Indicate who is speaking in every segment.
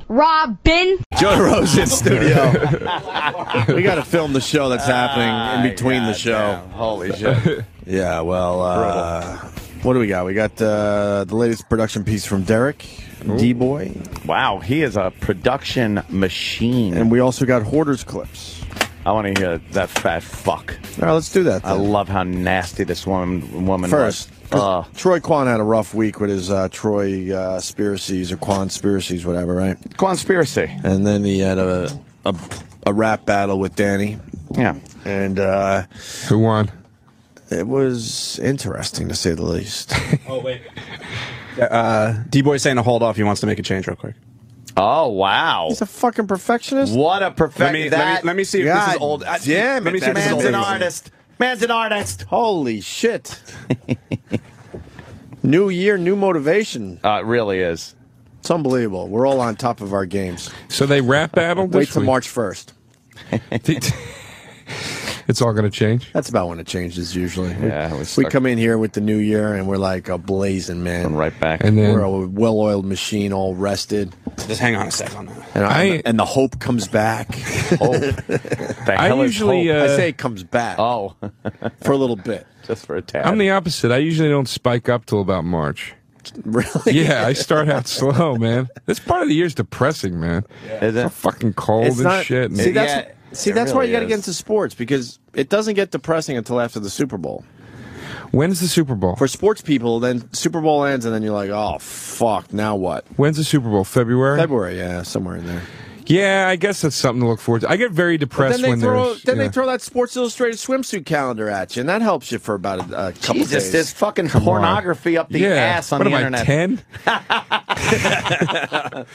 Speaker 1: Robin.
Speaker 2: Joe Derosa in studio. We got to film the show that's happening in between the show.
Speaker 3: Damn. Holy shit.
Speaker 2: Yeah, well, what do we got? We got the latest production piece from Derek, D-Boy.
Speaker 3: Wow, he is a production machine.
Speaker 2: And we also got Hoarders clips.
Speaker 3: I want to hear that fat fuck.
Speaker 2: All right, let's do that then.
Speaker 3: I love how nasty this woman
Speaker 2: First,
Speaker 3: was.
Speaker 2: Troy Kwan had a rough week with his Troy Spiracies or Quanspiracies, whatever, right?
Speaker 3: Conspiracy.
Speaker 2: And then he had a rap battle with Danny.
Speaker 3: Yeah.
Speaker 2: And
Speaker 4: who won?
Speaker 2: It was interesting, to say the least.
Speaker 5: Oh, wait. D-Boy's saying to hold off. He wants to make a change real quick.
Speaker 3: Oh, wow.
Speaker 2: He's a fucking perfectionist.
Speaker 3: What a perfectionist.
Speaker 5: Let me see if
Speaker 2: God
Speaker 5: this is old.
Speaker 2: Damn it.
Speaker 5: Let me see if this is
Speaker 3: Man's
Speaker 5: old.
Speaker 3: an artist. Man's an artist.
Speaker 2: Holy shit. New year, new motivation.
Speaker 3: It really is.
Speaker 2: It's unbelievable. We're all on top of our games.
Speaker 4: So they rap battled
Speaker 2: Wait
Speaker 4: this
Speaker 2: till
Speaker 4: week?
Speaker 2: March 1st.
Speaker 4: It's all going to change?
Speaker 2: That's about when it changes, usually.
Speaker 3: Yeah,
Speaker 2: we come in here with the new year, and we're like a blazing, man.
Speaker 3: And right back.
Speaker 4: And then
Speaker 2: we're a well-oiled machine, all rested.
Speaker 5: Just hang on a sec on that.
Speaker 2: And the hope comes back.
Speaker 3: Hope. The hell is
Speaker 4: usually,
Speaker 3: hope?
Speaker 2: I say it comes back.
Speaker 3: Oh.
Speaker 2: For a little bit.
Speaker 3: Just for a tad.
Speaker 4: I'm the opposite. I usually don't spike up till about March.
Speaker 2: Really?
Speaker 4: Yeah, I start out slow, man. This part of the year is depressing, man.
Speaker 3: Is
Speaker 4: It's so
Speaker 3: it?
Speaker 4: fucking cold
Speaker 2: It's
Speaker 4: and
Speaker 2: not-
Speaker 4: shit. And
Speaker 2: See, that's
Speaker 3: Yeah,
Speaker 2: that's why
Speaker 3: really
Speaker 2: you got to
Speaker 3: is.
Speaker 2: get into sports, because it doesn't get depressing until after the Super Bowl.
Speaker 4: when's the Super Bowl?
Speaker 2: For sports people, then Super Bowl ends, and then you're like, oh, fuck, now what?
Speaker 4: When's the Super Bowl? February?
Speaker 2: February, yeah, somewhere in there.
Speaker 4: Yeah, I guess that's something to look forward to. I get very depressed when there's...
Speaker 2: They throw that Sports Illustrated swimsuit calendar at you, and that helps you for about a couple
Speaker 3: Jesus,
Speaker 2: days.
Speaker 3: there's fucking pornography up the ass on
Speaker 4: what
Speaker 3: the
Speaker 4: am
Speaker 3: internet.
Speaker 4: I,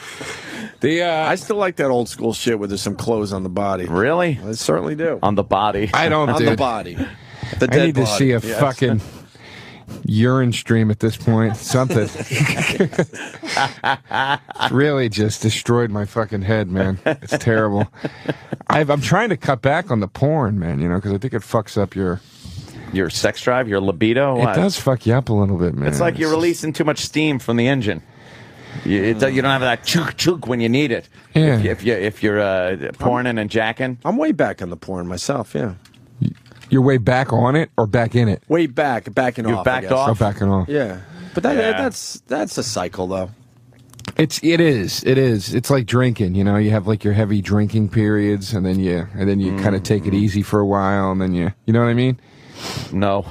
Speaker 4: 10?
Speaker 2: I still like that old school shit where there's some clothes on the body.
Speaker 3: Really?
Speaker 2: I certainly do.
Speaker 3: On the body.
Speaker 4: I don't,
Speaker 2: On
Speaker 4: dude.
Speaker 2: the body. The
Speaker 4: I need
Speaker 2: dead
Speaker 4: to see a
Speaker 2: body. Yes.
Speaker 4: fucking urine stream at this point. Something. It's really just destroyed my fucking head, man. It's terrible. I'm trying to cut back on the porn, man, you know, because I think it fucks up your
Speaker 3: sex drive, your libido.
Speaker 4: It does fuck you up a little bit, man.
Speaker 3: It's like you're releasing too much steam from the engine. You don't have that chook chook when you need it.
Speaker 4: Yeah.
Speaker 3: If you're porning and jacking.
Speaker 2: I'm way back on the porn myself, yeah.
Speaker 4: You're way back on it or back in it?
Speaker 2: Way backing
Speaker 3: You've
Speaker 2: off.
Speaker 3: backed
Speaker 2: I guess.
Speaker 3: off?
Speaker 4: Oh, backing off.
Speaker 2: Yeah. But that's a cycle, though.
Speaker 4: It is. It's like drinking, you know. You have like your heavy drinking periods, and then you kind of take it easy for a while, and then you know what I mean?
Speaker 3: No.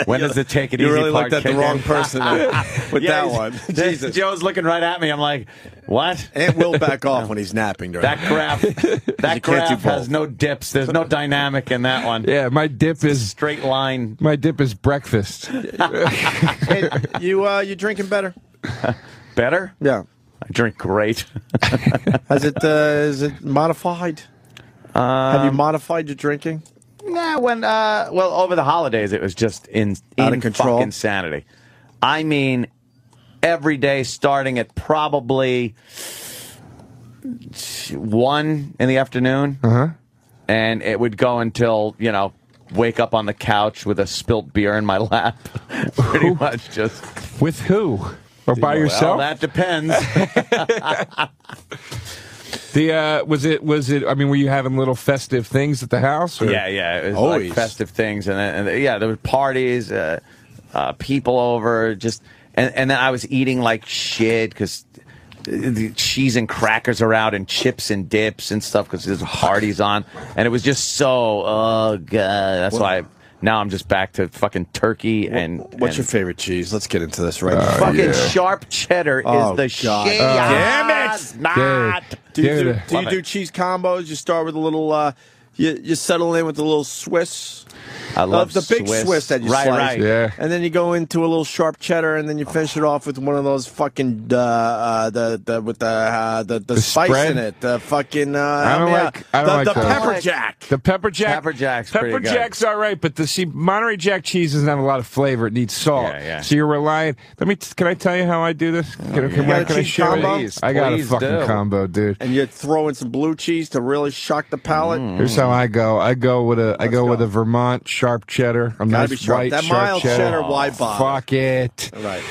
Speaker 3: when does it take it easy?
Speaker 2: You really
Speaker 3: part
Speaker 2: looked at the
Speaker 3: kick
Speaker 2: wrong
Speaker 3: in?
Speaker 2: person with that one. Jesus.
Speaker 3: Joe's looking right at me. I'm like, what?
Speaker 2: Ant will back off when he's napping during
Speaker 3: That graph, that graph has no dips. There's no dynamic in that one.
Speaker 4: Yeah, my dip is
Speaker 3: Straight line.
Speaker 4: my dip is breakfast.
Speaker 2: Hey, you drinking better?
Speaker 3: Better?
Speaker 2: Yeah.
Speaker 3: I drink great.
Speaker 2: Is it modified? Have you modified your drinking?
Speaker 3: Nah, well, over the holidays, it was just
Speaker 2: Out of control?
Speaker 3: fucking insanity. I mean, every day starting at probably 1 in the afternoon.
Speaker 4: Uh-huh.
Speaker 3: And it would go until, wake up on the couch with a spilt beer in my lap. Pretty much just.
Speaker 4: With who? Or by yourself?
Speaker 3: Well, that depends.
Speaker 4: Was it? I mean, were you having little festive things at the house? Or?
Speaker 3: Yeah. It was
Speaker 2: Always.
Speaker 3: like festive things, and there were parties, people over, and then I was eating like shit because the cheese and crackers are out, and chips and dips and stuff because there's parties on, and it was just so oh god. That's why now I'm just back to fucking turkey and.
Speaker 2: What's your favorite cheese? Let's get into this right now.
Speaker 3: Fucking sharp cheddar is the
Speaker 2: God.
Speaker 3: shit.
Speaker 2: Damn it!
Speaker 3: It's not.
Speaker 2: Do you
Speaker 4: Dude.
Speaker 2: do cheese combos? You start with a little, you settle in with a little Swiss.
Speaker 3: I love
Speaker 2: the big Swiss that you slice.
Speaker 3: Right.
Speaker 4: Yeah.
Speaker 2: And then you go into a little sharp cheddar, and then you finish it off with one of those fucking the spice
Speaker 4: spread?
Speaker 2: in it. The fucking
Speaker 4: I don't like
Speaker 2: the
Speaker 4: those.
Speaker 2: pepper jack.
Speaker 4: The pepper jack.
Speaker 3: Pepper Jack's pretty
Speaker 4: Pepper
Speaker 3: good.
Speaker 4: Jack's all right, but Monterey Jack cheese doesn't have a lot of flavor. It needs salt.
Speaker 3: Yeah.
Speaker 4: So you're relying. Can I tell you how I do this? Can
Speaker 2: got a
Speaker 4: I
Speaker 2: cheese
Speaker 4: share
Speaker 2: combo?
Speaker 4: it? I got a
Speaker 3: Please
Speaker 4: fucking
Speaker 3: do.
Speaker 4: combo, dude.
Speaker 2: And you throw in some blue cheese to really shock the palate.
Speaker 4: Here's how I go. I go with a Vermont sharp cheddar. A
Speaker 2: Gotta
Speaker 4: nice
Speaker 2: be sharp.
Speaker 4: white
Speaker 2: That
Speaker 4: sharp
Speaker 2: mild cheddar, why bother?
Speaker 4: Fuck it.
Speaker 2: Right.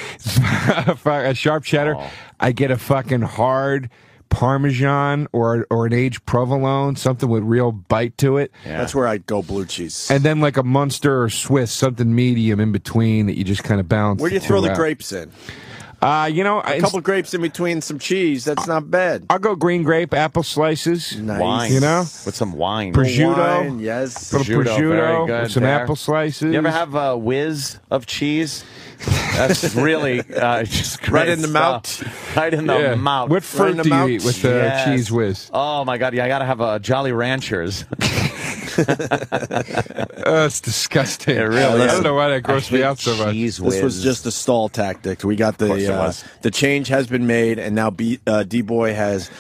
Speaker 4: A sharp cheddar.
Speaker 3: Oh.
Speaker 4: I get a fucking hard Parmesan or an aged provolone, something with real bite to it.
Speaker 2: Yeah. That's where I'd go blue cheese.
Speaker 4: And then like a Munster or Swiss, something medium in between that you just kind of balance.
Speaker 2: Where do you throw the grapes in?
Speaker 4: You know,
Speaker 2: a couple grapes in between some cheese. That's not bad.
Speaker 4: I'll go green grape, apple slices.
Speaker 2: Nice.
Speaker 3: Wine.
Speaker 4: You know?
Speaker 3: With some wine.
Speaker 4: Prosciutto.
Speaker 2: Wine, yes.
Speaker 4: Prosciutto,
Speaker 3: very good
Speaker 4: with some
Speaker 3: there.
Speaker 4: apple slices.
Speaker 3: You ever have a whiz of cheese? That's really just great
Speaker 2: right in the
Speaker 3: stuff.
Speaker 2: mouth.
Speaker 3: Right in the mouth.
Speaker 4: What fruit do you eat with the
Speaker 3: Yes.
Speaker 4: cheese whiz?
Speaker 3: Oh, my God. Yeah, I got to have a Jolly Ranchers.
Speaker 4: It's disgusting.
Speaker 3: It really
Speaker 4: I
Speaker 3: is.
Speaker 4: don't know why that grossed me out so much.
Speaker 3: Cheese
Speaker 2: This was
Speaker 3: whiz.
Speaker 2: just a stall tactic. We got the change has been made, and now D-Boy has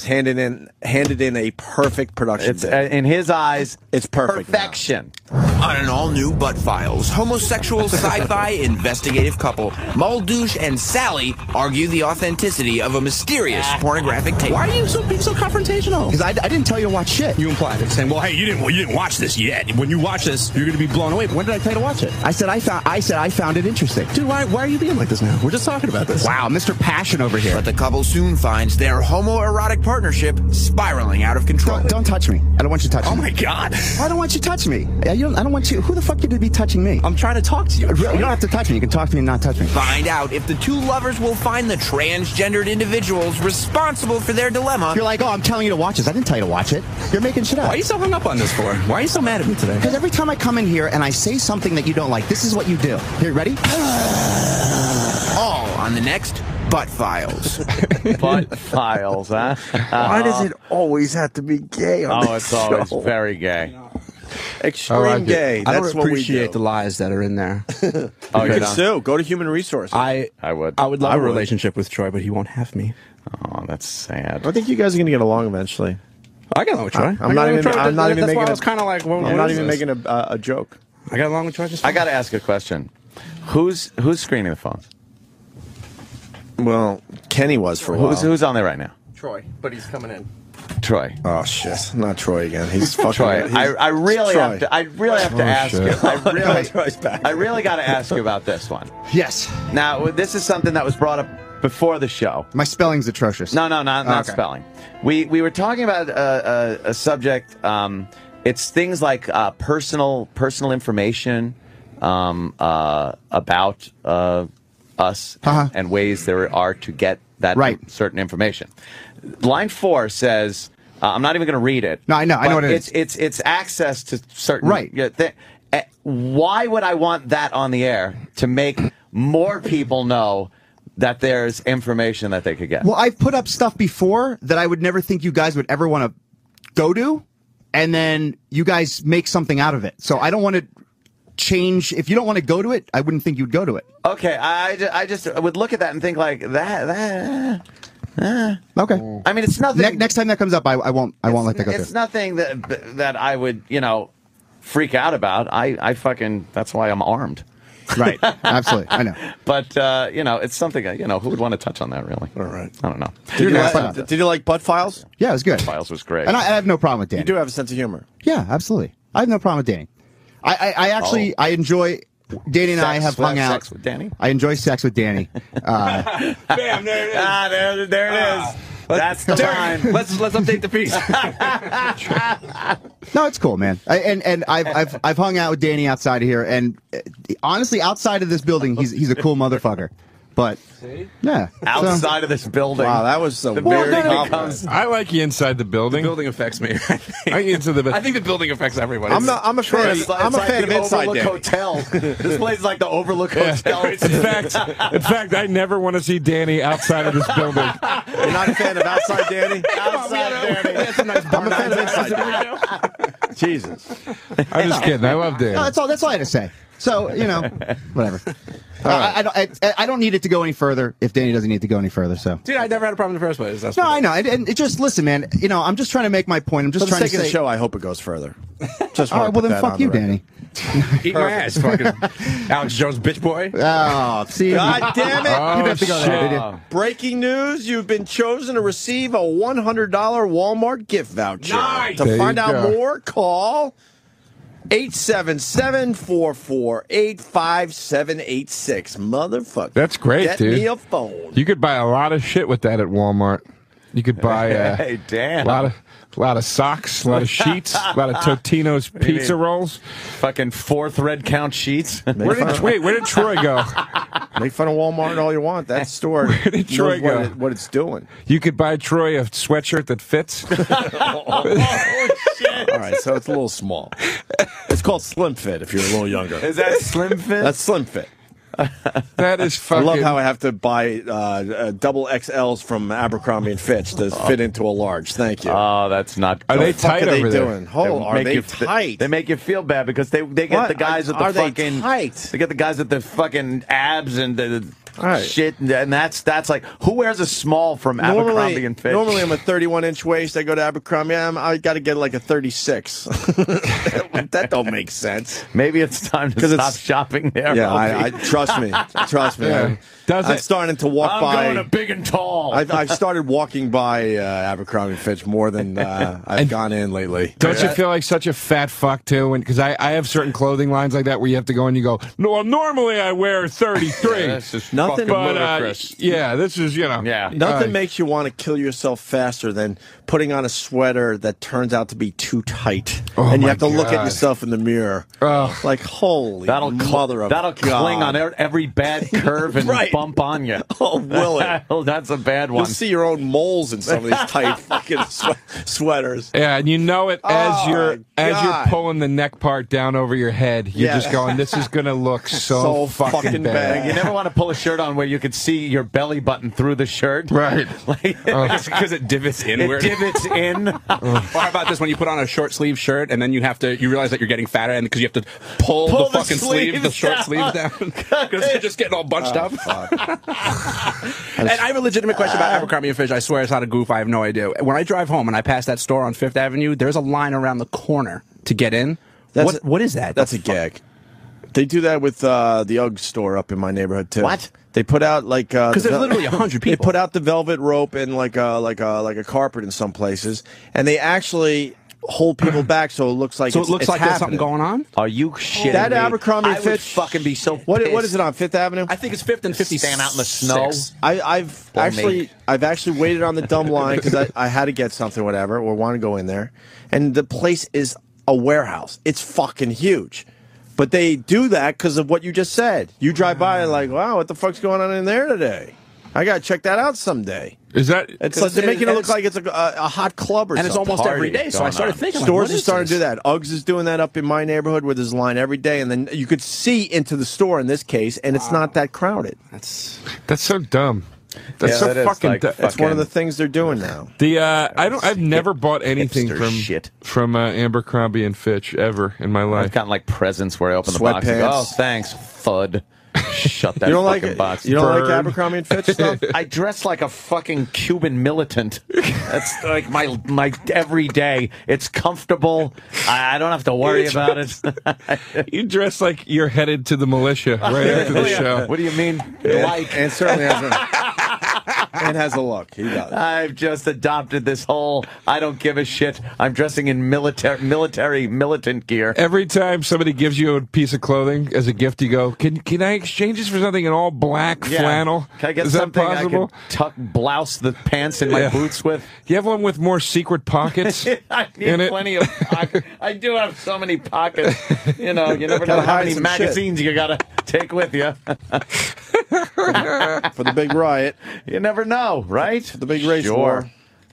Speaker 2: handed in a perfect production.
Speaker 3: It's in his eyes,
Speaker 2: it's perfect.
Speaker 3: Perfection.
Speaker 1: On an all-new Butt Files, homosexual sci-fi investigative couple Muldush and Sally argue the authenticity of a mysterious pornographic tape.
Speaker 6: Why are you being so confrontational?
Speaker 1: Because I didn't tell you to watch shit.
Speaker 6: You implied it, saying, "Well, hey, you didn't watch this yet. When you watch this, you're going to be blown away." But when did I tell you to watch it?
Speaker 1: I said I found it interesting.
Speaker 6: Dude, why are you being like this now? We're just talking about this.
Speaker 1: Wow, Mr. Passion over here. But the couple soon finds their homoerotic partnership spiraling out of control. Don't touch me. I don't want you to touch me.
Speaker 6: Oh my God!
Speaker 1: I don't want you to touch me. I don't want you. Who the fuck you to be touching me?
Speaker 6: I'm trying to talk to you.
Speaker 1: You don't have to touch me. You can talk to me and not touch me.
Speaker 7: Find out if the two lovers will find the transgendered individuals responsible for their dilemma.
Speaker 1: You're like, oh, I'm telling you to watch this. I didn't tell you to watch it. You're making shit up.
Speaker 6: Why are you so hung up on this for? Why are you so mad at me today?
Speaker 1: Because every time I come in here and I say something that you don't like, this is what you do. Here, ready?
Speaker 7: All on the next Butt Files.
Speaker 3: Butt Files, huh?
Speaker 2: Why does it always have to be gay on
Speaker 3: Oh,
Speaker 2: this
Speaker 3: it's always
Speaker 2: show?
Speaker 3: very gay.
Speaker 2: Extreme gay.
Speaker 5: I
Speaker 2: That's
Speaker 5: don't
Speaker 2: what we
Speaker 5: appreciate
Speaker 2: do.
Speaker 5: the lies that are in there.
Speaker 2: You can sue. Go to Human Resources.
Speaker 5: I
Speaker 3: would.
Speaker 5: I would love
Speaker 2: I
Speaker 5: a
Speaker 2: would.
Speaker 5: relationship with Troy, but he won't have me.
Speaker 3: Oh, that's sad.
Speaker 2: I think you guys are going to get along eventually.
Speaker 5: I got along with Troy.
Speaker 2: I'm not even making.
Speaker 5: That's why I was kind of like,
Speaker 2: I'm not even making a joke.
Speaker 5: I got along with Troy. Just
Speaker 3: I got to ask a question. Who's screening the phones?
Speaker 2: Well, Kenny was for a while.
Speaker 3: Who's on there right now?
Speaker 5: Troy, but he's coming in.
Speaker 3: Troy.
Speaker 2: Oh shit! Not Troy again. He's fucking.
Speaker 3: Troy. I really have to. I really have to ask you.
Speaker 2: Troy's back.
Speaker 3: I really got to ask you about this one.
Speaker 1: Yes.
Speaker 3: Now, this is something that was brought up before the show.
Speaker 1: My spelling's atrocious.
Speaker 3: No, not
Speaker 1: Okay.
Speaker 3: spelling. We were talking about a subject. It's things like personal information about us and ways there are to get that certain information. Line 4 says, I'm not even going to read it.
Speaker 1: No, I know what it is.
Speaker 3: It's access to certain why would I want that on the air to make more people know that there's information that they could get?
Speaker 1: Well, I've put up stuff before that I would never think you guys would ever want to go to, and then you guys make something out of it. So I don't want to change. If you don't want to go to it, I wouldn't think you'd go to it.
Speaker 3: Okay, I just would look at that and think like that.
Speaker 1: Okay.
Speaker 3: I mean, it's nothing.
Speaker 1: Next time that comes up, I won't let that go
Speaker 3: It's
Speaker 1: through.
Speaker 3: nothing that I would freak out about. I fucking that's why I'm armed.
Speaker 1: Right. Absolutely. I know.
Speaker 3: But it's something who would want to touch on that really?
Speaker 2: All right.
Speaker 3: I don't know.
Speaker 2: Did you like Butt Files?
Speaker 1: Yeah, it was good.
Speaker 3: Files was great.
Speaker 1: And I have no problem with Danny.
Speaker 2: You do have a sense of humor.
Speaker 1: Yeah, absolutely. I have no problem with Danny. I actually I enjoy. Danny and I have hung out.
Speaker 3: Sex with Danny.
Speaker 1: I enjoy sex with Danny.
Speaker 6: Bam, there it is.
Speaker 3: There it is. That's the line.
Speaker 6: Let's update the piece.
Speaker 1: No, it's cool, man. And I've hung out with Danny outside of here, and honestly, outside of this building, he's a cool motherfucker. But yeah,
Speaker 3: Outside of this building.
Speaker 2: Wow, that was so
Speaker 3: The
Speaker 2: weird.
Speaker 3: building becomes.
Speaker 4: I like you inside the building.
Speaker 5: The building affects me.
Speaker 4: I like you into the.
Speaker 5: I think the building affects everybody.
Speaker 2: I'm a fan.
Speaker 3: It's
Speaker 2: I'm a
Speaker 3: like
Speaker 2: fan of
Speaker 3: the
Speaker 2: Inside
Speaker 3: Overlook
Speaker 2: Danny.
Speaker 3: Hotel. This place is like the Overlook Hotel.
Speaker 4: In fact, I never want to see Danny outside of this building.
Speaker 2: You're not a fan of Outside Danny?
Speaker 3: Outside Danny.
Speaker 5: That's a nice
Speaker 2: I'm a fan of Inside Danny. Jesus.
Speaker 4: I'm just kidding. I love Danny.
Speaker 1: no, that's all I had to say. So whatever. I don't need it to go any further if Danny doesn't need to go any further. So
Speaker 5: Dude, I never had a problem in the first place. That's
Speaker 1: no, I know. And it just listen, man. I'm just trying to make my point. I'm just
Speaker 2: For the
Speaker 1: trying to
Speaker 2: sake of
Speaker 1: say.
Speaker 2: the show, I hope it goes further. Just
Speaker 1: All right,
Speaker 2: wanna
Speaker 1: well
Speaker 2: put
Speaker 1: then,
Speaker 2: that
Speaker 1: fuck
Speaker 2: on
Speaker 1: you,
Speaker 2: the record.
Speaker 1: Danny.
Speaker 5: Eat my ass, fucking Alex Jones, bitch boy.
Speaker 1: Oh, see,
Speaker 2: God damn it.
Speaker 1: you have to go there, did you?
Speaker 2: Breaking news, you've been chosen to receive a $100 Walmart gift voucher.
Speaker 5: Nice.
Speaker 2: To
Speaker 4: There
Speaker 2: find
Speaker 4: you
Speaker 2: out
Speaker 4: go.
Speaker 2: more, call 877-448-5786. Motherfucker.
Speaker 4: That's great,
Speaker 2: Get
Speaker 4: dude.
Speaker 2: me a phone.
Speaker 4: You could buy a lot of shit with that at Walmart. You could buy
Speaker 3: Hey, damn.
Speaker 4: a lot of socks, a lot of sheets, a lot of Totino's pizza rolls.
Speaker 3: Fucking 4-thread count sheets.
Speaker 4: Where did Troy go?
Speaker 2: Make fun of Walmart all you want. That store
Speaker 4: Where did Troy
Speaker 2: knows
Speaker 4: go?
Speaker 2: what it's doing.
Speaker 4: You could buy Troy a sweatshirt that fits.
Speaker 2: All right, so it's a little small. It's called Slim Fit if you're a little younger.
Speaker 3: Is that Slim Fit?
Speaker 2: That's Slim Fit.
Speaker 4: That is fucking.
Speaker 2: I love how I have to buy double XLs from Abercrombie and Fitch to fit into a large. Thank you.
Speaker 3: Oh, that's not.
Speaker 4: Are they
Speaker 2: What the fuck
Speaker 4: tight
Speaker 2: are they
Speaker 4: over there?
Speaker 2: doing? Hold, are they tight?
Speaker 3: They make you feel bad because they get
Speaker 2: What?
Speaker 3: the guys with the
Speaker 2: Are they
Speaker 3: fucking
Speaker 2: tight?
Speaker 3: They get the guys with the fucking abs and the
Speaker 2: Right.
Speaker 3: shit, and that's like who wears a small from Abercrombie and Fitch?
Speaker 2: Normally, I'm a 31-inch waist. I go to Abercrombie. I got to get like a 36. That don't make sense.
Speaker 3: Maybe it's time to stop shopping there.
Speaker 2: Yeah,
Speaker 3: Opie.
Speaker 2: I trust me. Trust me.
Speaker 4: Yeah.
Speaker 2: I'm starting to walk
Speaker 3: I'm
Speaker 2: by.
Speaker 3: going to big and tall.
Speaker 2: I've started walking by Abercrombie and Fitch more than I've gone in lately.
Speaker 4: Don't you feel like such a fat fuck too? Because I have certain clothing lines like that where you have to go and you go, no, well, normally I wear 33.
Speaker 3: This is
Speaker 2: Nothing
Speaker 3: fucking
Speaker 4: But
Speaker 3: ludicrous.
Speaker 4: yeah, this is
Speaker 3: Yeah.
Speaker 2: Nothing makes you want to kill yourself faster than putting on a sweater that turns out to be too tight, and you
Speaker 4: my
Speaker 2: have to look at
Speaker 4: God.
Speaker 2: yourself in the mirror. Like, holy mother of
Speaker 3: that'll
Speaker 2: God.
Speaker 3: cling on every bad curve and
Speaker 2: Right.
Speaker 3: bump on you.
Speaker 2: Oh, will it?
Speaker 3: That's a bad one.
Speaker 2: You'll see your own moles in some of these tight fucking sweaters.
Speaker 4: Yeah, and you know it as
Speaker 2: Oh,
Speaker 4: you're
Speaker 2: my God.
Speaker 4: pulling the neck part down over your head. You're
Speaker 2: Yeah.
Speaker 4: just going, this is gonna look
Speaker 2: So
Speaker 4: so,
Speaker 2: fucking bad.
Speaker 3: You never want to pull a shirt on where you could see your belly button through the shirt.
Speaker 4: Right.
Speaker 3: Like,
Speaker 5: Because it divots
Speaker 3: it
Speaker 5: inward.
Speaker 3: divots in.
Speaker 5: Or how about this, when you put on a short sleeve shirt and then you realize that you're getting fatter and because you have to pull
Speaker 3: Pull
Speaker 5: the
Speaker 3: the
Speaker 5: fucking sleeve, the
Speaker 3: sleeves
Speaker 5: short
Speaker 3: down.
Speaker 5: sleeves down because you're just getting all bunched up. And I have a legitimate question about Abercrombie and Fitch. I swear it's not a goof. I have no idea. When I drive home and I pass that store on Fifth Avenue, there's a line around the corner to get in. What is that?
Speaker 2: That's a gag. They do that with the UGG store up in my neighborhood too.
Speaker 3: What?
Speaker 2: They put out like
Speaker 5: Because there's literally 100 people.
Speaker 2: They put out the velvet rope and like a carpet in some places, and they actually hold people back so it looks like
Speaker 5: so
Speaker 2: it's,
Speaker 5: it looks
Speaker 2: it's
Speaker 5: like there's something
Speaker 2: happening.
Speaker 5: going on.
Speaker 3: Are you shitting
Speaker 2: That
Speaker 3: me?
Speaker 2: Abercrombie
Speaker 3: I would
Speaker 2: Fitch
Speaker 3: fucking be so
Speaker 2: What
Speaker 3: pissed.
Speaker 2: is it on Fifth Avenue?
Speaker 5: I think it's 5th and 50.
Speaker 3: Stand out in the snow.
Speaker 2: I've
Speaker 3: Blow
Speaker 2: actually
Speaker 3: me.
Speaker 2: waited on the dumb line because I had to get something, whatever, or want to go in there, and the place is a warehouse. It's fucking huge. But they do that because of what you just said. You drive by and like, wow, what the fuck's going on in there today? I gotta check that out someday.
Speaker 4: Is that
Speaker 2: It's like they're making it look like it's a hot club or
Speaker 5: And it's
Speaker 2: something.
Speaker 5: almost every
Speaker 3: Party
Speaker 5: day. So I
Speaker 3: going
Speaker 5: started
Speaker 3: on.
Speaker 5: thinking,
Speaker 2: Stores
Speaker 5: like,
Speaker 2: are starting to do that. Uggs is doing that up in my neighborhood where there's a line every day, and then you could see into the store in this case, and it's not that crowded.
Speaker 4: that's so dumb. That's
Speaker 3: Yeah,
Speaker 4: so
Speaker 3: that is
Speaker 4: fucking
Speaker 3: like
Speaker 4: dumb.
Speaker 2: It's one of the things they're doing now.
Speaker 4: I've never bought anything
Speaker 3: hipster
Speaker 4: from
Speaker 3: shit.
Speaker 4: Abercrombie and Fitch ever in my
Speaker 3: I've
Speaker 4: life.
Speaker 3: gotten like presents where I open the box and go,
Speaker 2: Sweatpants.
Speaker 3: oh, thanks, thud. Shut that
Speaker 2: You don't
Speaker 3: fucking
Speaker 2: like
Speaker 3: box.
Speaker 2: You don't like
Speaker 4: Bird.
Speaker 2: Abercrombie and Fitch stuff?
Speaker 3: I dress like a fucking Cuban militant. That's like my every day. It's comfortable. I don't have to worry about it.
Speaker 4: You dress like you're headed to the militia right after the show.
Speaker 3: What do you mean? Like?
Speaker 2: And certainly has a look. He does.
Speaker 3: I've just adopted this whole I don't give a shit. I'm dressing in military militant gear.
Speaker 4: Every time somebody gives you a piece of clothing as a gift, you go, "Can I exchange this for something in all black flannel?
Speaker 3: Can I get
Speaker 4: Is that
Speaker 3: something
Speaker 4: possible?"
Speaker 3: I can blouse the pants in my
Speaker 4: Yeah.
Speaker 3: boots with?
Speaker 4: You have one with more secret pockets
Speaker 3: I need
Speaker 4: in it.
Speaker 3: plenty of pockets. I do have so many pockets. You know, you never know
Speaker 2: Gotta
Speaker 3: how
Speaker 2: hide
Speaker 3: many
Speaker 2: some
Speaker 3: magazines you gotta take with you.
Speaker 2: For the big riot,
Speaker 3: You never know, right?
Speaker 2: the big race war.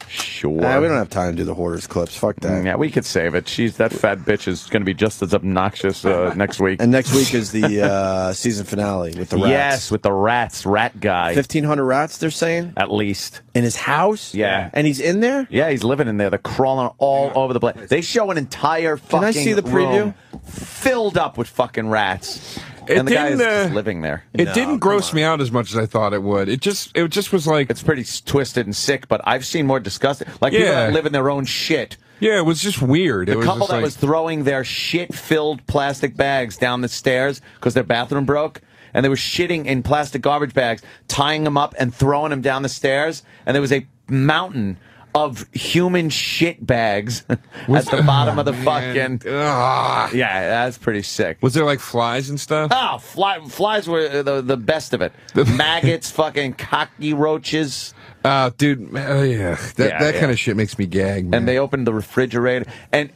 Speaker 3: Sure.
Speaker 2: We don't have time to do the Hoarders clips. Fuck that.
Speaker 3: Yeah, we could save it. That fat bitch is going to be just as obnoxious next week.
Speaker 2: And next week is the season finale with the rats.
Speaker 3: Yes, with the rats, rat guy.
Speaker 2: 1,500 rats, they're saying?
Speaker 3: At least.
Speaker 2: In his house?
Speaker 3: Yeah.
Speaker 2: And he's in there?
Speaker 3: Yeah, he's living in there. They're crawling all over the place. They show an entire fucking
Speaker 2: I see the preview?
Speaker 3: room filled up with fucking rats.
Speaker 4: It
Speaker 3: And the guy is
Speaker 4: didn't,
Speaker 3: just living there.
Speaker 4: It
Speaker 2: No,
Speaker 4: didn't
Speaker 2: come
Speaker 4: gross
Speaker 2: on.
Speaker 4: me out as much as I thought it would. It just was like,
Speaker 3: It's pretty twisted and sick, but I've seen more disgusting. Like people
Speaker 4: Yeah.
Speaker 3: that live in their own shit.
Speaker 4: yeah, it was just weird.
Speaker 3: The
Speaker 4: It was
Speaker 3: couple
Speaker 4: just
Speaker 3: that
Speaker 4: like,
Speaker 3: was throwing their shit-filled plastic bags down the stairs because their bathroom broke, and they were shitting in plastic garbage bags, tying them up and throwing them down the stairs, and there was a mountain of human shit bags at the bottom of the fucking.
Speaker 4: Ugh.
Speaker 3: Yeah, that's pretty sick.
Speaker 4: Was there like flies and stuff?
Speaker 3: Oh, flies were the best of it. Maggots, fucking cockroaches.
Speaker 4: Dude, yeah, that kind of shit makes me gag. Man.
Speaker 3: And they opened the refrigerator, and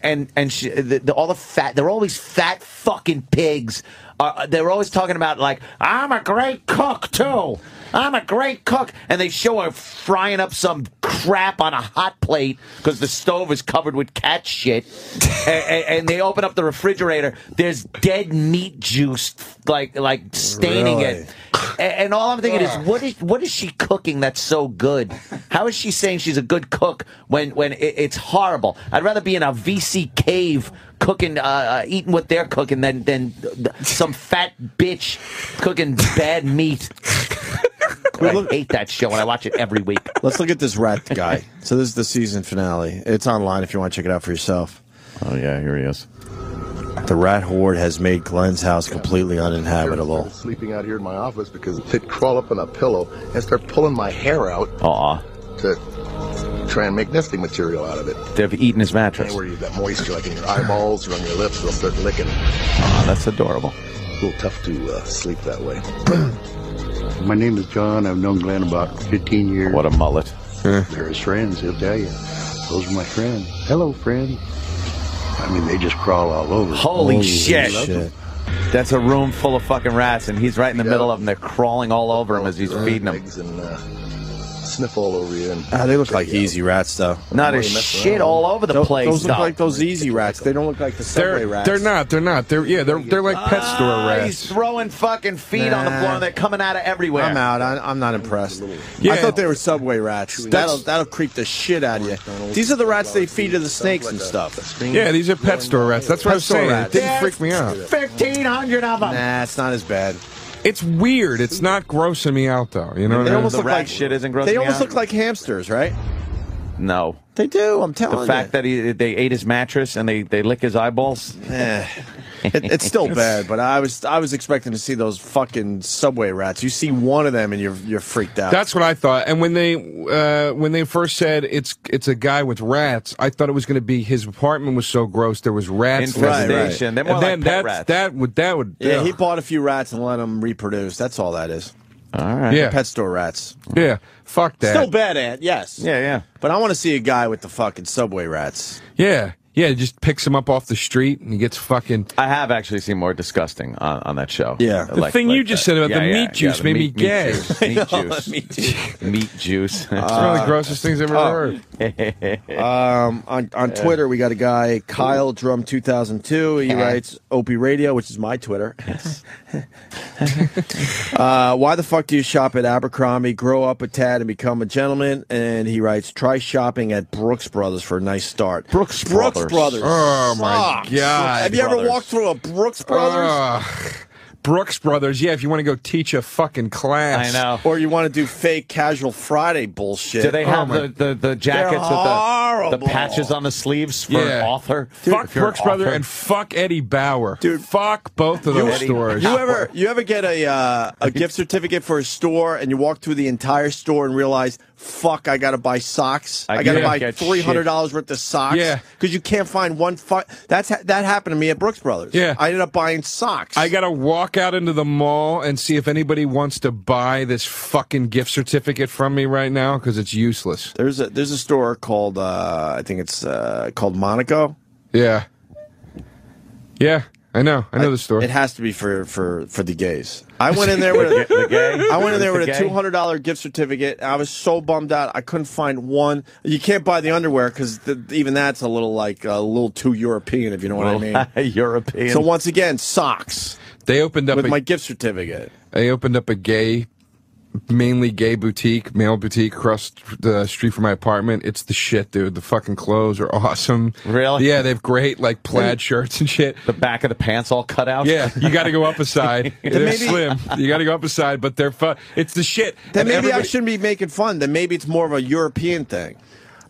Speaker 3: all the fat. They're always fat fucking pigs. They were always talking about like, I'm a great cook too. I'm a great cook, and they show her frying up some crap on a hot plate because the stove is covered with cat shit. and they open up the refrigerator. There's dead meat juice, like staining it. And all I'm thinking is, what is she cooking that's so good? How is she saying she's a good cook when it's horrible? I'd rather be in a VC cave cooking, eating what they're cooking than some fat bitch cooking bad meat. I hate that show, and I watch it every week.
Speaker 2: Let's look at this rat guy. So this is the season finale. It's online if you want to check it out for yourself.
Speaker 3: Oh, yeah, here he is.
Speaker 2: The rat horde has made Glenn's house completely uninhabitable.
Speaker 8: Sleeping out here in my office because they'd crawl up on a pillow and start pulling my hair out to try and make nesting material out of it.
Speaker 3: They've eaten his mattress.
Speaker 8: Where you've got moisture like in your eyeballs or on your lips, they'll start licking.
Speaker 3: Oh, that's adorable.
Speaker 8: A little tough to sleep that way.
Speaker 9: My name is John. I've known Glenn about 15 years.
Speaker 3: What a mullet.
Speaker 9: They're his friends, he'll tell you. Those are my friends. Hello, friend. I mean, they just crawl all over.
Speaker 3: Holy shit. That's a room full of fucking rats, and he's right in the middle of them. They're crawling all over him as he's feeding them.
Speaker 8: Sniff all over you. And
Speaker 2: they look like easy rats, though.
Speaker 3: No, there's shit all over the place.
Speaker 2: Those look like those easy rats. They don't look like the subway rats.
Speaker 4: They're not. They're like pet store rats.
Speaker 3: He's throwing fucking feet on the floor, and they're coming out of everywhere.
Speaker 2: I'm out. I'm not impressed.
Speaker 4: Yeah.
Speaker 2: I thought they were subway rats. That'll creep the shit out of you. These are the rats they feed to the snakes and stuff.
Speaker 4: Yeah, these are pet store rats. That's what I was saying. It didn't freak me out.
Speaker 3: 1,500 of them.
Speaker 2: Nah, it's not as bad.
Speaker 4: It's weird. It's not grossing me out, though. You know what I mean?
Speaker 2: Almost
Speaker 3: The
Speaker 2: look
Speaker 3: rat
Speaker 2: like
Speaker 3: shit isn't grossing
Speaker 2: They
Speaker 3: me
Speaker 2: almost
Speaker 3: out?
Speaker 2: look like hamsters, right?
Speaker 3: No.
Speaker 2: They do. I'm telling you.
Speaker 3: The fact that they ate his mattress and they lick his eyeballs.
Speaker 2: It's still bad, but I was expecting to see those fucking subway rats. You see one of them and you're freaked out.
Speaker 4: That's what I thought. And when they first said it's a guy with rats, I thought it was going to be his apartment was so gross there was rats.
Speaker 3: Infestation. They're more like pet rats.
Speaker 4: That would.
Speaker 2: Yeah, he bought a few rats and let them reproduce. That's all that is.
Speaker 3: All right.
Speaker 4: Yeah.
Speaker 2: Pet store rats.
Speaker 4: Yeah. Fuck that.
Speaker 2: Still bad, Ant. Yes.
Speaker 3: Yeah.
Speaker 2: But I want to see a guy with the fucking subway rats.
Speaker 4: Yeah. Yeah, he just picks him up off the street and he gets fucking.
Speaker 3: I have actually seen more disgusting on that show.
Speaker 2: Yeah.
Speaker 4: The thing you just said about the meat juice made me gay.
Speaker 3: Meat juice. Meat juice.
Speaker 4: It's one of the grossest things I've ever heard.
Speaker 2: On Twitter, we got a guy, Kyle Drum 2002. He writes Opie Radio, which is my Twitter. Why the fuck do you shop at Abercrombie? Grow up a tad and become a gentleman. And he writes, try shopping at Brooks Brothers for a nice start. Brooks Brothers.
Speaker 4: Oh my God!
Speaker 2: Have you ever walked through a Brooks Brothers?
Speaker 4: Brooks Brothers, yeah, if you want to go teach a fucking class.
Speaker 3: I know.
Speaker 2: Or you want to do fake Casual Friday bullshit.
Speaker 3: Do they have the jackets with the patches on the sleeves for author?
Speaker 4: Fuck Brooks Brothers and fuck Eddie Bauer.
Speaker 2: Dude,
Speaker 4: fuck both of those stores.
Speaker 2: You ever get a gift certificate for a store and you walk through the entire store and realize, fuck, I gotta buy socks. I gotta buy $300 worth of socks.
Speaker 4: Yeah.
Speaker 2: Because you can't find one. That happened to me at Brooks Brothers.
Speaker 4: Yeah.
Speaker 2: I ended up buying socks.
Speaker 4: I gotta walk out into the mall and see if anybody wants to buy this fucking gift certificate from me right now because it's useless.
Speaker 2: There's a store called I think it's called Monaco.
Speaker 4: Yeah. Yeah. I know the store.
Speaker 2: It has to be for the gays. I went in there with a $200 gift certificate. I was so bummed out. I couldn't find one. You can't buy the underwear because even that's a little too European, if you know what I mean.
Speaker 3: European.
Speaker 2: So once again, socks.
Speaker 4: They opened up
Speaker 2: with my gift certificate.
Speaker 4: They opened up a mainly gay male boutique across the street from my apartment. It's the shit, dude. The fucking clothes are awesome.
Speaker 3: Really?
Speaker 4: Yeah, they have great plaid shirts and shit.
Speaker 3: The back of the pants all cut out?
Speaker 4: Yeah, you got to go up a side. They're slim. You got to go up a side, but they're fun. It's the shit.
Speaker 2: Then maybe I shouldn't be making fun. Then maybe it's more of a European thing.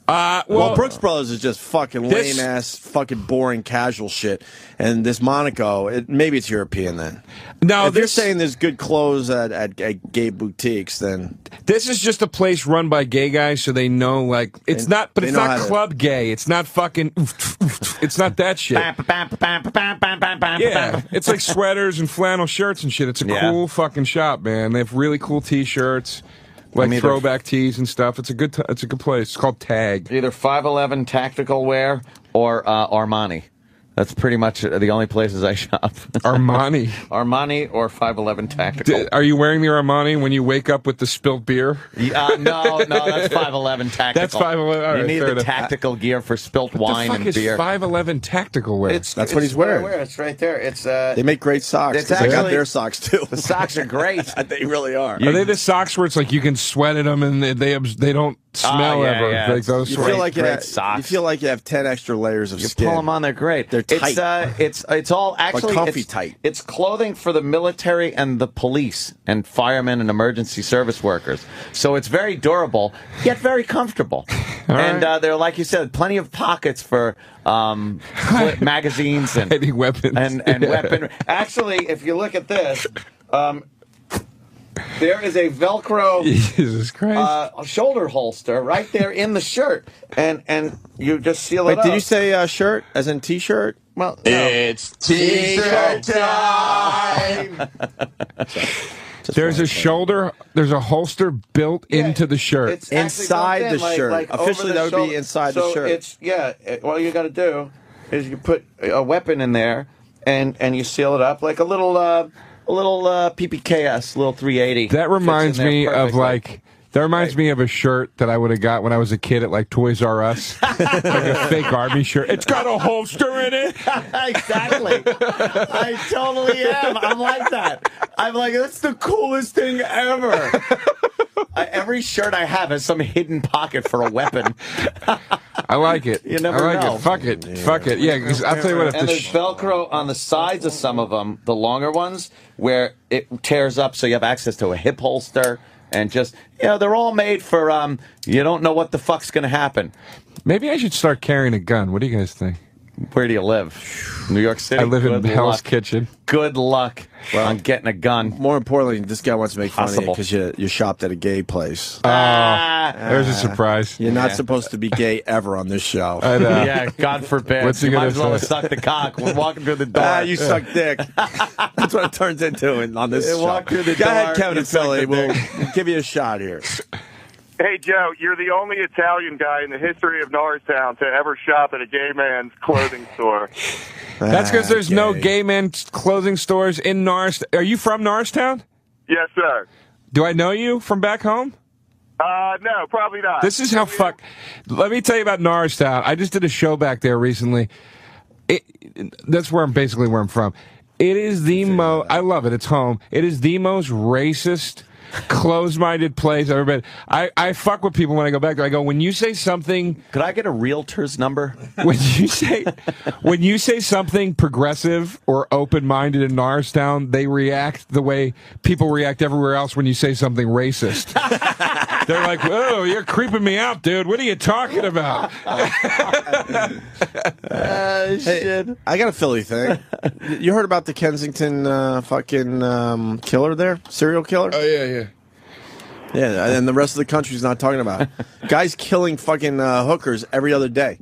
Speaker 2: Well, Brooks Brothers is just fucking lame ass, fucking boring, casual shit. And this Monaco, maybe it's European then.
Speaker 4: No,
Speaker 2: if you're saying there's good clothes at gay boutiques, then
Speaker 4: this is just a place run by gay guys, so they know like it's not. But it's not club gay. It's not fucking. It's not that shit. Yeah, it's like sweaters and flannel shirts and shit. It's a cool fucking shop, man. They have really cool T-shirts. Like throwback tees and stuff. It's a good place. It's called Tag.
Speaker 3: Either 511 Tactical Wear or Armani. That's pretty much the only places I shop.
Speaker 4: Armani.
Speaker 3: Armani or 511 Tactical.
Speaker 4: Are you wearing the Armani when you wake up with the spilt beer?
Speaker 3: No, that's 511 Tactical.
Speaker 4: That's 511. Right,
Speaker 3: you need the tactical gear for spilt wine and beer.
Speaker 4: What the fuck is 511 Tactical Wear?
Speaker 2: That's what he's wearing.
Speaker 3: It's right there. It's
Speaker 2: they make great socks. I got their socks too.
Speaker 3: The socks are great.
Speaker 2: They really are.
Speaker 4: Are they the socks where it's like you can sweat in them and they don't smell ever?
Speaker 3: Yeah.
Speaker 4: Like those
Speaker 2: you feel like you have 10 extra layers of skin.
Speaker 3: You pull them on, they're great.
Speaker 2: They're tight.
Speaker 3: It's all actually
Speaker 2: comfy tight.
Speaker 3: It's clothing for the military and the police and firemen and emergency service workers. So it's very durable, yet very comfortable. And they're, like you said, plenty of pockets for magazines and
Speaker 4: weapons.
Speaker 3: And weapon. Actually, if you look at this, there is a Velcro
Speaker 4: Jesus Christ.
Speaker 3: Shoulder holster right there in the shirt, and you just seal it up.
Speaker 2: Did you say shirt as in T-shirt?
Speaker 3: Well, no.
Speaker 10: It's T-shirt time.
Speaker 4: There's a holster built into the shirt.
Speaker 3: It's
Speaker 2: inside the shirt. Like officially, that would be inside the shirt.
Speaker 3: It's all you got to do is you put a weapon in there, and you seal it up like a little PPKS, little 380.
Speaker 4: That reminds me of me of a shirt that I would have got when I was a kid at like Toys R Us, like a fake army shirt. It's got a holster in it.
Speaker 3: Exactly. I totally am. I'm like that. I'm like, that's the coolest thing ever. Every shirt I have has some hidden pocket for a weapon.
Speaker 4: I like it.
Speaker 3: You never know.
Speaker 4: Fuck it. Yeah, because I'll tell you what.
Speaker 3: And there's Velcro on the sides of some of them, the longer ones, where it tears up so you have access to a hip holster. And just, they're all made for, you don't know what the fuck's going to happen.
Speaker 4: Maybe I should start carrying a gun. What do you guys think?
Speaker 3: Where do you live? New York City?
Speaker 4: I live in Hell's Kitchen.
Speaker 3: Good luck on getting a gun.
Speaker 2: More importantly, this guy wants to make fun of you because you shopped at a gay place.
Speaker 4: There's a surprise.
Speaker 2: You're not supposed to be gay ever on this show.
Speaker 4: I know.
Speaker 3: Yeah, God forbid.
Speaker 4: What's he
Speaker 3: you
Speaker 4: gonna
Speaker 3: might as well
Speaker 4: say?
Speaker 3: suck the cock. We're walking through the door.
Speaker 2: You suck dick. That's what it turns into on this show.
Speaker 3: Walk through the
Speaker 2: Go
Speaker 3: door,
Speaker 2: ahead, Kevin
Speaker 3: you
Speaker 2: and Philly.
Speaker 3: suck the
Speaker 2: We'll
Speaker 3: dick.
Speaker 2: give you a shot here.
Speaker 11: Hey, Joe, you're the only Italian guy in the history of Norristown to ever shop at a gay man's clothing store.
Speaker 4: That's because there's no gay men's clothing stores in Norristown. Are you from Norristown?
Speaker 11: Yes, sir.
Speaker 4: Do I know you from back home?
Speaker 11: No, probably not.
Speaker 4: This is how Let me tell you about Norristown. I just did a show back there recently. That's where I'm from. It is the most. I love it. It's home. It is the most racist, closed-minded place I've ever been. I fuck with people when I go back there. I go, when you say something.
Speaker 3: Could I get a realtor's number?
Speaker 4: When you say something progressive or open-minded in Norristown, they react the way people react everywhere else when you say something racist. They're like, "Whoa, you're creeping me out, dude. What are you talking about?"
Speaker 2: Shit. Hey, I got a Philly thing. You heard about the Kensington killer there? Serial killer?
Speaker 4: Oh, yeah.
Speaker 2: Yeah, and the rest of the country's not talking about it. Guy's killing fucking hookers every other day.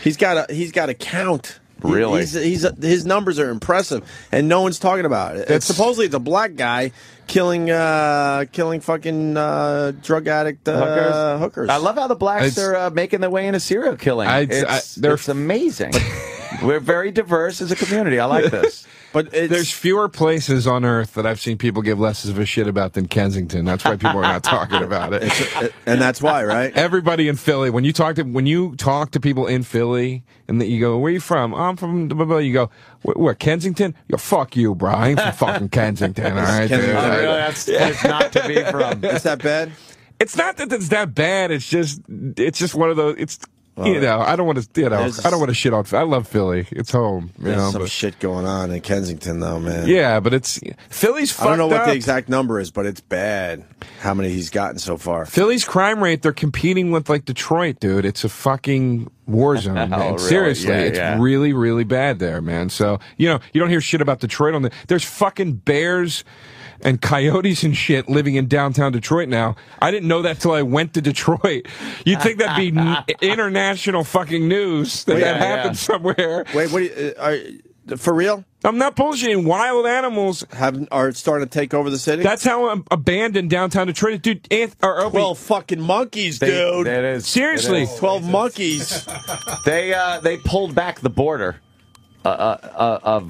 Speaker 2: He's got a count.
Speaker 3: Really?
Speaker 2: His numbers are impressive, and no one's talking about it. Supposedly it's a black guy killing fucking drug addict hookers.
Speaker 3: I love how the blacks are making their way into serial killing. It's amazing. We're very diverse as a community. I like this.
Speaker 4: But there's fewer places on Earth that I've seen people give less of a shit about than Kensington. That's why people are not talking about it.
Speaker 2: And that's why, right?
Speaker 4: Everybody in Philly, when you talk to people in Philly, and you go, "Where are you from?" "Oh, I'm from blah, blah, blah." You go, "Where, Kensington?" "Yo, fuck you, bro. I ain't from fucking Kensington." All right, dude.
Speaker 3: That's not to be from.
Speaker 2: Is that bad?
Speaker 4: It's not that it's that bad. It's just one of those. You know, I don't want to. You know, I don't want to shit on. I love Philly. It's home.
Speaker 2: There's some shit going on in Kensington, though, man.
Speaker 4: Yeah, but it's Philly's fucked up.
Speaker 2: I don't know what the exact number is, but it's bad. How many he's gotten so far?
Speaker 4: Philly's crime rate. They're competing with like Detroit, dude. It's a fucking war zone. Man.
Speaker 3: Really?
Speaker 4: Seriously,
Speaker 3: Yeah,
Speaker 4: it's
Speaker 3: yeah.
Speaker 4: really, really bad there, man. So you know, you don't hear shit about Detroit on the. There's fucking bears and coyotes and shit living in downtown Detroit now. I didn't know that till I went to Detroit. You'd think that'd be international fucking news that happened somewhere.
Speaker 2: Wait, what? For real?
Speaker 4: I'm not bullshitting. Wild animals
Speaker 2: are starting to take over the city.
Speaker 4: That's how abandoned downtown Detroit is, dude.
Speaker 2: 12 fucking monkeys, dude.
Speaker 3: That is
Speaker 4: seriously
Speaker 2: 12 monkeys.
Speaker 3: They pulled back the border of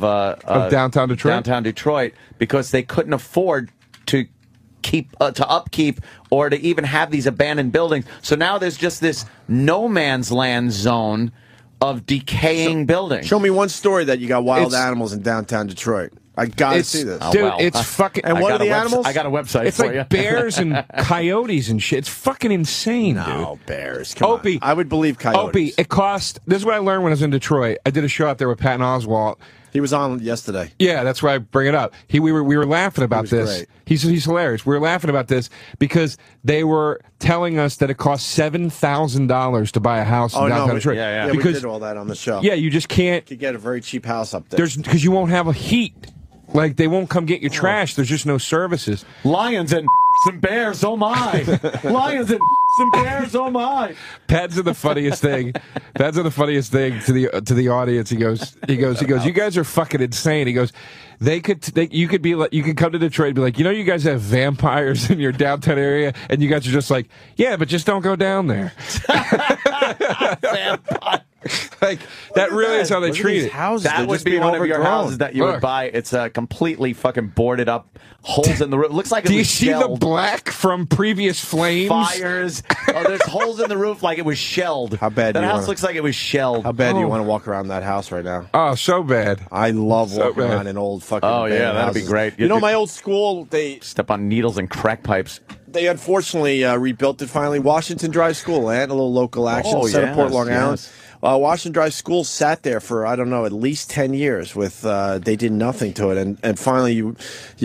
Speaker 4: downtown Detroit.
Speaker 3: Downtown Detroit because they couldn't afford to upkeep or to even have these abandoned buildings. So now there's just this no man's land zone of decaying buildings.
Speaker 2: Show me one story that you got wild animals in downtown Detroit. I gotta see this.
Speaker 4: Dude, it's fucking...
Speaker 2: And what are the animals?
Speaker 3: I got a website
Speaker 4: it's
Speaker 3: for
Speaker 4: like
Speaker 3: you.
Speaker 4: bears and coyotes and shit. It's fucking insane, dude.
Speaker 2: No, bears. Come
Speaker 4: Opie,
Speaker 2: on. I would believe coyotes.
Speaker 4: Opie, it cost... This is what I learned when I was in Detroit. I did a show out there with Patton Oswalt.
Speaker 2: He was on yesterday.
Speaker 4: Yeah, that's why I bring it up. We were laughing about
Speaker 2: He was
Speaker 4: this.
Speaker 2: great.
Speaker 4: He's hilarious. We were laughing about this because they were telling us that it cost $7,000 to buy a house in downtown Detroit.
Speaker 2: Yeah,
Speaker 4: because,
Speaker 2: we did all that on the show.
Speaker 4: Yeah, you just can't...
Speaker 2: You could get a very cheap house up there.
Speaker 4: Because you won't have a heat. Like, they won't come get your trash. There's just no services.
Speaker 3: Lions and some bears, oh my. Lions and some bears, oh my.
Speaker 4: Pads are the funniest thing. Pads are the funniest thing to the audience. He goes, you guys are fucking insane. He goes, you could come to Detroit and be like, you know, you guys have vampires in your downtown area, and you guys are just like, yeah, but just don't go down there. Like that really is how they treat it.
Speaker 2: Houses,
Speaker 3: that would be one of your houses that you would buy. It's completely fucking boarded up, holes in the roof. Looks like it
Speaker 4: Do you
Speaker 3: was
Speaker 4: see
Speaker 3: shelled.
Speaker 4: the black from previous flames?
Speaker 3: Fires. Oh, there's holes in the roof like it was shelled.
Speaker 2: How bad?
Speaker 3: That house looks like it was shelled.
Speaker 2: How bad do you want to walk around that house right now?
Speaker 4: Oh, so bad.
Speaker 2: I love walking around in old fucking.
Speaker 3: Oh yeah, that'd
Speaker 2: houses.
Speaker 3: be great.
Speaker 2: You know, my old school, they
Speaker 3: step on needles and crack pipes.
Speaker 2: They unfortunately rebuilt it finally. Washington Drive School, and a little local action. Centerport, Long Island. Washington Drive School sat there for, I don't know, at least 10 years with, they did nothing to it. And finally you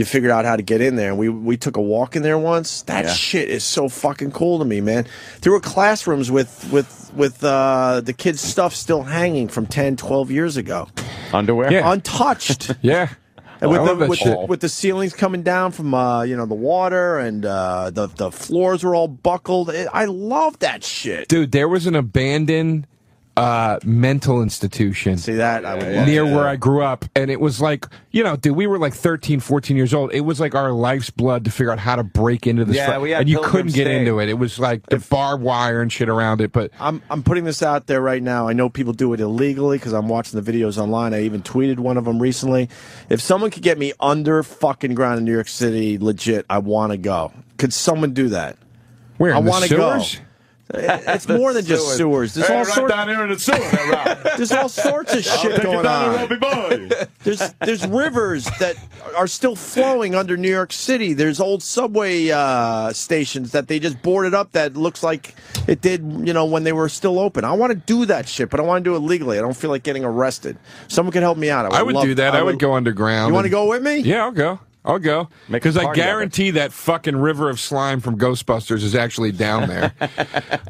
Speaker 2: figured out how to get in there. And we took a walk in there once. That shit is so fucking cool to me, man. There were classrooms with the kids' stuff still hanging from 10, 12 years ago.
Speaker 3: Underwear?
Speaker 4: Yeah.
Speaker 2: Untouched.
Speaker 4: Yeah.
Speaker 2: And
Speaker 4: with
Speaker 2: with the ceilings coming down from the water and the floors were all buckled. I love that shit.
Speaker 4: Dude, there was an abandoned mental institution.
Speaker 2: See that? I would love
Speaker 4: near
Speaker 2: that.
Speaker 4: where I grew up, and it was like, you know, dude, we were like 13, 14 years old. It was like our life's blood to figure out how to break into this.
Speaker 3: Yeah, we had
Speaker 4: and you
Speaker 3: Pilgrim
Speaker 4: couldn't get
Speaker 3: State.
Speaker 4: into it. It was like the barbed wire and shit around it. But
Speaker 2: I'm putting this out there right now. I know people do it illegally because I'm watching the videos online. I even tweeted one of them recently. If someone could get me under fucking ground in New York City, legit, I want to go. Could someone do that?
Speaker 4: where
Speaker 2: I
Speaker 4: in the
Speaker 2: want to go.
Speaker 4: sewers?
Speaker 2: It's more than just sewers. There's all sorts.
Speaker 3: down here in the sewer.
Speaker 2: There's all sorts of shit going on. There's rivers that are still flowing under New York City. There's old subway stations that they just boarded up that looks like it did, you know, when they were still open. I want to do that shit, but I want to do it legally. I don't feel like getting arrested. Someone could help me out.
Speaker 4: I would do that. I would go underground.
Speaker 2: You want to go with me?
Speaker 4: Yeah, I'll go. I'll go. Because I guarantee that fucking river of slime from Ghostbusters is actually down there.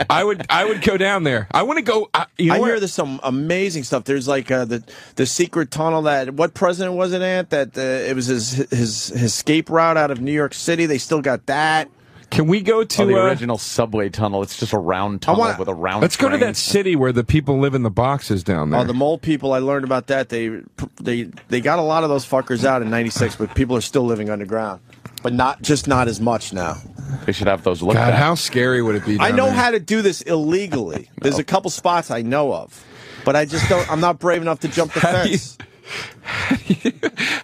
Speaker 4: I would go down there. I want to go.
Speaker 2: I hear there's some amazing stuff. There's like the secret tunnel that, what president was it, Ant? That it was his escape route out of New York City. They still got that.
Speaker 4: Can we go to
Speaker 3: the original subway tunnel? It's just a round tunnel with a round.
Speaker 4: Let's go to that city where the people live in the boxes down there.
Speaker 2: Oh, the mole people! I learned about that. They got a lot of those fuckers out in '96, but people are still living underground, but not as much now.
Speaker 3: They should have those looked
Speaker 4: God,
Speaker 3: at.
Speaker 4: how scary would it be?
Speaker 2: I know
Speaker 4: there?
Speaker 2: how to do this illegally. There's a couple spots I know of, but I just don't. I'm not brave enough to jump the fence.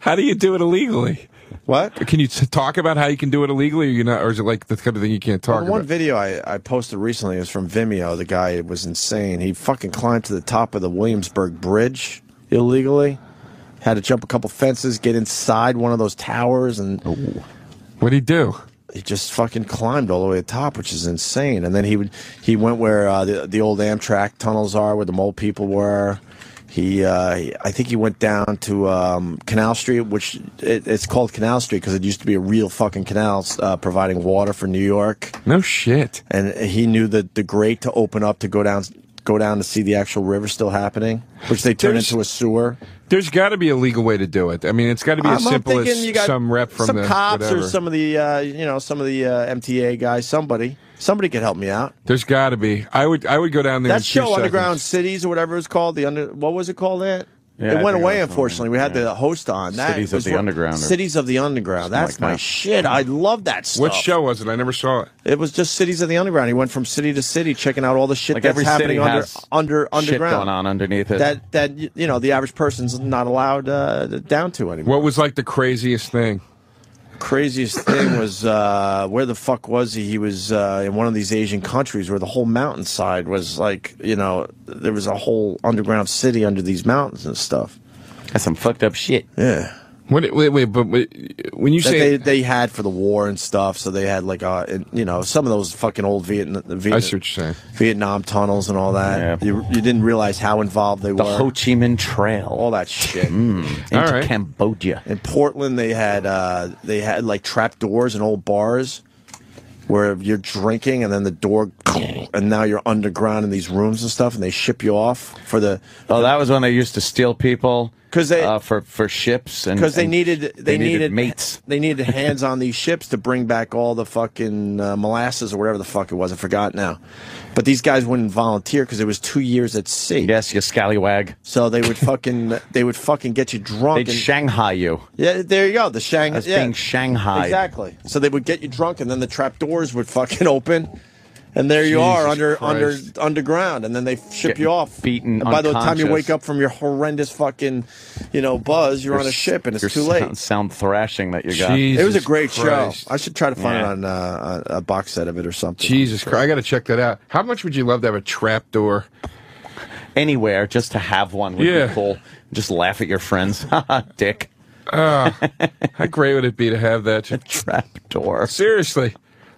Speaker 4: How do you do it illegally?
Speaker 2: What?
Speaker 4: Can you talk about how you can do it illegally, or you not, or is it like the kind of thing you can't talk about?
Speaker 2: One video I posted recently was from Vimeo. The guy was insane. He fucking climbed to the top of the Williamsburg Bridge illegally. Had to jump a couple fences, get inside one of those towers, and
Speaker 4: what'd he do?
Speaker 2: he just fucking climbed all the way to the top, which is insane. And then he went where the old Amtrak tunnels are, where the mole people were. I think he went down to Canal Street, which it's called Canal Street because it used to be a real fucking canal providing water for New York.
Speaker 4: No shit.
Speaker 2: And he knew the grate to open up to go down to see the actual river still happening, which they turned into a sewer.
Speaker 4: There's got to be a legal way to do it. I mean, it's got to be as simple as some rep from
Speaker 2: some
Speaker 4: the
Speaker 2: cops
Speaker 4: whatever.
Speaker 2: or some of the MTA guys. Somebody could help me out.
Speaker 4: There's got to be. I would go down there.
Speaker 2: That
Speaker 4: in 2
Speaker 2: show,
Speaker 4: seconds.
Speaker 2: Underground Cities or whatever it was called. What was it called?
Speaker 3: Yeah,
Speaker 2: it went away, unfortunately. We had the host on.
Speaker 3: Cities of the Underground.
Speaker 2: Cities of the Underground. That's my shit. I love that stuff.
Speaker 4: What show was it? I never saw it.
Speaker 2: It was just Cities of the Underground. He went from city to city, checking out all the shit
Speaker 3: Like
Speaker 2: that's
Speaker 3: every
Speaker 2: happening
Speaker 3: city has
Speaker 2: underground.
Speaker 3: shit going on underneath it.
Speaker 2: That the average person's not allowed down to anymore.
Speaker 4: What was like the craziest thing?
Speaker 2: Craziest thing was where the fuck was he? He was in one of these Asian countries where the whole mountainside was like, there was a whole underground city under these mountains and stuff.
Speaker 3: That's some fucked up shit.
Speaker 2: Yeah.
Speaker 4: But when you say
Speaker 2: they had for the war and stuff, so they had like some of those fucking old
Speaker 4: I see what you're saying.
Speaker 2: Vietnam tunnels and all that.
Speaker 3: Yeah.
Speaker 2: You didn't realize how involved they
Speaker 3: The
Speaker 2: were.
Speaker 3: Ho Chi Minh Trail.
Speaker 2: All that shit.
Speaker 3: Into Cambodia.
Speaker 2: In Portland, they had like trap doors in old bars where you're drinking and then the door, and now you're underground in these rooms and stuff, and they ship you off for the.
Speaker 3: Oh, that was when they used to steal people.
Speaker 2: Because they
Speaker 3: for ships and
Speaker 2: because they needed
Speaker 3: mates.
Speaker 2: They needed hands on these ships to bring back all the fucking molasses or whatever the fuck it was. I forgot now. But these guys wouldn't volunteer because it was 2 years at sea.
Speaker 3: Yes, you scallywag.
Speaker 2: So they would fucking get you drunk.
Speaker 3: They'd Shanghai you.
Speaker 2: Yeah, there you go. The Shanghai.
Speaker 3: That's being Shanghai.
Speaker 2: Exactly. So they would get you drunk, and then the trap doors would fucking open. And there you are underground, and then they ship you off.
Speaker 3: Beaten,
Speaker 2: and by the time you
Speaker 3: unconscious.
Speaker 2: wake up from your horrendous fucking, buzz, you're on a ship, and it's too late.
Speaker 3: Sound thrashing that you got.
Speaker 2: It was a great
Speaker 4: Christ.
Speaker 2: show. I should try to find it on a box set of it or something.
Speaker 4: Jesus Christ, I got to check that out. How much would you love to have a trap door?
Speaker 3: Anywhere, just to have one would be cool. Just laugh at your friends. Dick.
Speaker 4: How great would it be to have that?
Speaker 3: A trap door.
Speaker 4: Seriously.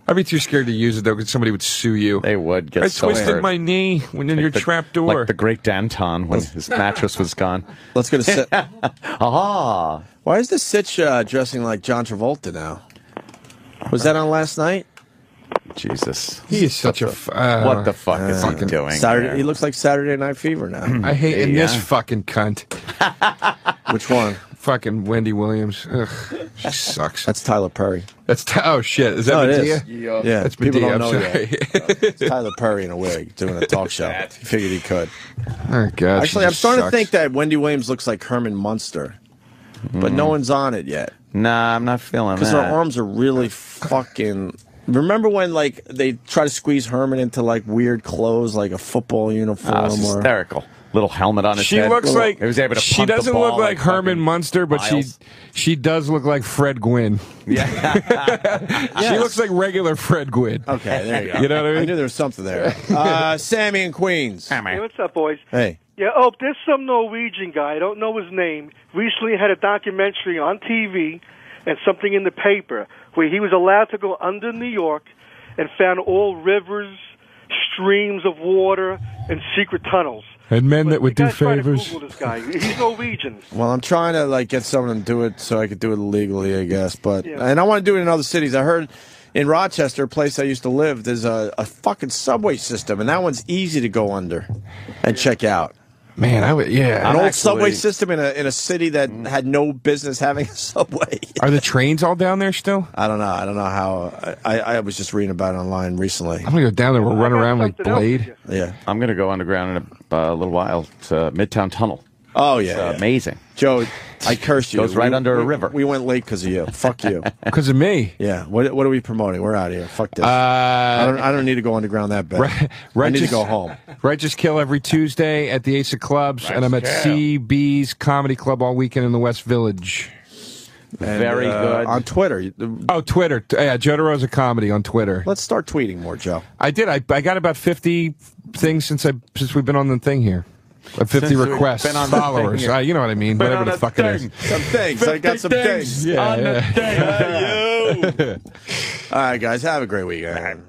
Speaker 4: I'd be too scared to use it, though, because somebody would sue you.
Speaker 3: They would get
Speaker 4: I
Speaker 3: so
Speaker 4: twisted
Speaker 3: hurt.
Speaker 4: my knee when in your trap door.
Speaker 3: Like the great Danton when his mattress was gone.
Speaker 2: Let's go to Sit.
Speaker 3: Aha!
Speaker 2: Why is the Sitch dressing like John Travolta now? Was that on last night?
Speaker 3: Jesus.
Speaker 4: He is such a...
Speaker 3: what the fuck is he doing?
Speaker 2: Saturday. He looks like Saturday Night Fever now.
Speaker 4: I hate this fucking cunt.
Speaker 2: Which one?
Speaker 4: Fucking Wendy Williams. Ugh, she sucks.
Speaker 2: That's Tyler Perry.
Speaker 4: Oh shit! Is that
Speaker 2: No, it
Speaker 4: Medea?
Speaker 2: is. Yeah,
Speaker 4: That's
Speaker 2: people
Speaker 4: Medea.
Speaker 2: don't
Speaker 4: I'm
Speaker 2: know
Speaker 4: sorry.
Speaker 2: yet. It's Tyler Perry in a wig doing a talk show. He figured he could.
Speaker 4: Oh god.
Speaker 2: Actually,
Speaker 4: she
Speaker 2: I'm
Speaker 4: just
Speaker 2: starting
Speaker 4: sucks.
Speaker 2: to think that Wendy Williams looks like Herman Munster, but no one's on it yet
Speaker 3: Nah, I'm not feeling
Speaker 2: because
Speaker 3: that.
Speaker 2: her arms are really fucking. Remember when like they try to squeeze Herman into like weird clothes, like a football uniform?
Speaker 3: Oh, it's
Speaker 2: or
Speaker 3: hysterical. Little helmet on his
Speaker 4: She
Speaker 3: head.
Speaker 4: looks like
Speaker 3: He was able to
Speaker 4: she
Speaker 3: punt the
Speaker 4: doesn't
Speaker 3: ball
Speaker 4: look like Herman Munster, but
Speaker 3: Miles.
Speaker 4: she does look like Fred Gwynn.
Speaker 3: Yeah.
Speaker 4: She looks like regular Fred Gwynn.
Speaker 2: Okay, there you go.
Speaker 4: You know what I mean?
Speaker 2: I knew there was something there. Sammy in Queens.
Speaker 12: Hey, what's up, boys?
Speaker 2: Hey.
Speaker 12: Yeah, there's some Norwegian guy, I don't know his name, recently had a documentary on TV and something in the paper where he was allowed to go under New York and found all rivers, streams of water, and secret tunnels.
Speaker 4: And men that would do
Speaker 12: You guys try to
Speaker 4: favors.
Speaker 12: Google this guy. He's Norwegian.
Speaker 2: Well, I'm trying to like get someone to do it so I could do it legally, I guess. But
Speaker 12: Yeah.
Speaker 2: and I want to do it in other cities. I heard in Rochester, a place I used to live, there's a fucking subway system, and that one's easy to go under and check out.
Speaker 4: Man, I would. Yeah,
Speaker 2: An old subway system in a city that had no business having a subway.
Speaker 4: Are the trains all down there still?
Speaker 2: I don't know. I don't know how. I was just reading about it online recently.
Speaker 4: I'm gonna go down there. We'll run around like Blade.
Speaker 2: Yeah.
Speaker 3: I'm going to go underground in a little while to Midtown Tunnel.
Speaker 2: Oh,
Speaker 3: It's
Speaker 2: yeah.
Speaker 3: amazing.
Speaker 2: Joe, I cursed you.
Speaker 3: Goes right under a river.
Speaker 2: We went late because of you. Fuck you.
Speaker 4: Because of me.
Speaker 2: Yeah. What are we promoting? We're out of here. Fuck this. I don't need to go underground that bad. I need to go home.
Speaker 4: Righteous Kill every Tuesday at the Ace of Clubs, and I'm at CB's Comedy Club all weekend in the West Village.
Speaker 2: And,
Speaker 3: Very good.
Speaker 2: On Twitter.
Speaker 4: Oh, Twitter. Yeah, Joe Derosa Comedy on Twitter.
Speaker 2: Let's start tweeting more, Joe.
Speaker 4: I did. I got about 50 things since we've been on the thing here. 50
Speaker 3: Since we've
Speaker 4: requests,
Speaker 3: been on the
Speaker 4: followers.
Speaker 3: thing here.
Speaker 4: You know what I mean.
Speaker 3: Been
Speaker 4: Whatever
Speaker 3: on
Speaker 4: the
Speaker 3: a
Speaker 4: fuck it is.
Speaker 2: Some things. I got some things.
Speaker 4: Yeah,
Speaker 3: On the
Speaker 4: yeah.
Speaker 3: thing.
Speaker 2: You. All right, guys, have a great weekend.